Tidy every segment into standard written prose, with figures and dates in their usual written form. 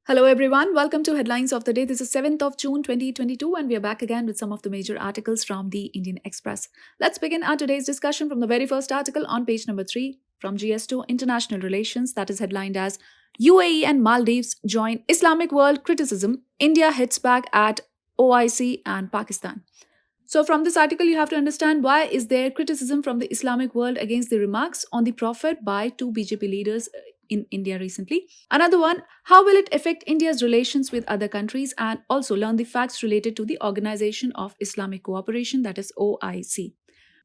Hello everyone, welcome to Headlines of the Day. This is 7th of June 2022 and we are back again with some of the major articles from the Indian Express. Let's begin our today's discussion from the very first article on page number 3 from GS2 International Relations, that is headlined as UAE and Maldives join Islamic world criticism, India hits back at OIC and Pakistan. So from this article you have to understand why is there criticism from the Islamic world against the remarks on the Prophet by two BJP leaders in India recently. Another one, how will it affect India's relations with other countries, and also learn the facts related to the Organization of Islamic Cooperation, that is OIC.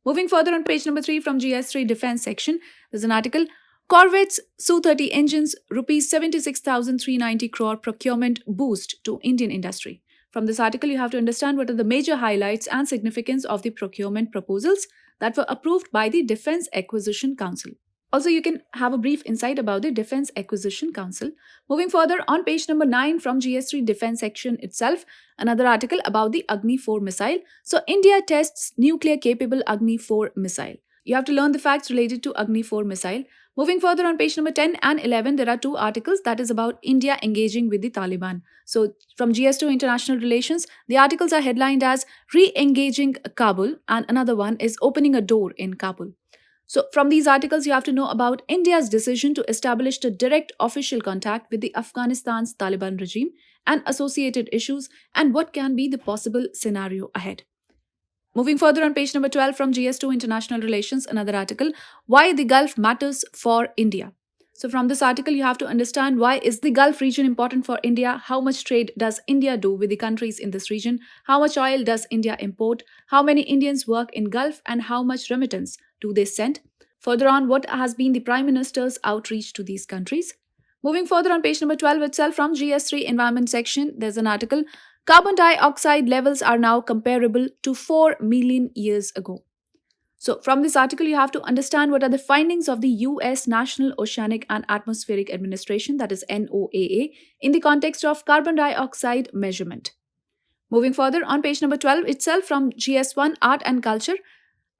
Moving further on page number 3 from GS3 Defense section, there's an article, Corvettes Su-30 engines, rupees 76,390 crore procurement boost to Indian industry. From this article, you have to understand what are the major highlights and significance of the procurement proposals that were approved by the Defense Acquisition Council. Also, you can have a brief insight about the Defense Acquisition Council. Moving further, on page number 9 from GS3 Defense section itself, another article about the Agni 4 missile. So, India tests nuclear-capable Agni 4 missile. You have to learn the facts related to Agni 4 missile. Moving further on page number 10 and 11, there are two articles that is about India engaging with the Taliban. So, from GS2 International Relations, the articles are headlined as Re-engaging Kabul and another one is Opening a Door in Kabul. So, from these articles, you have to know about India's decision to establish a direct official contact with the Afghanistan's Taliban regime and associated issues and what can be the possible scenario ahead. Moving further on page number 12 from GS2 International Relations, another article, Why the Gulf Matters for India. So from this article, you have to understand why is the Gulf region important for India, how much trade does India do with the countries in this region, how much oil does India import, how many Indians work in Gulf and how much remittance do they send. Further on, what has been the Prime Minister's outreach to these countries. Moving further on page number 12 itself from GS3 Environment section, there's an article, Carbon dioxide levels are now comparable to 4 million years ago. So from this article, you have to understand what are the findings of the US National Oceanic and Atmospheric Administration, that is NOAA, in the context of carbon dioxide measurement. Moving further on page number 12 itself from GS1 Art and Culture,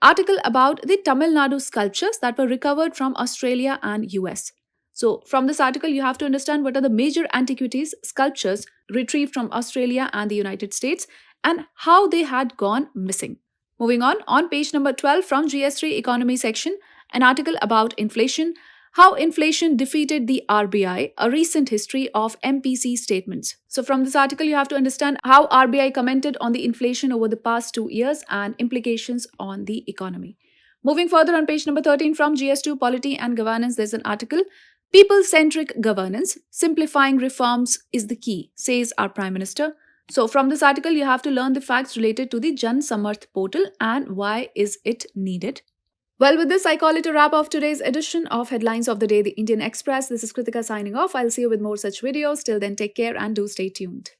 article about the Tamil Nadu sculptures that were recovered from Australia and US. So from this article, you have to understand what are the major antiquities, sculptures retrieved from Australia and the United States and how they had gone missing. Moving on page number 12 from GS3 Economy section, an article about inflation, how inflation defeated the RBI, a recent history of MPC statements. So from this article, you have to understand how RBI commented on the inflation over the past 2 years and implications on the economy. Moving further on page number 13 from GS2 Polity and Governance, there's an article, People-centric governance, simplifying reforms is the key, says our Prime Minister. So from this article, you have to learn the facts related to the Jan Samarth portal and why is it needed. Well, with this, I call it a wrap of today's edition of Headlines of the Day, the Indian Express. This is Kritika signing off. I'll see you with more such videos. Till then, take care and do stay tuned.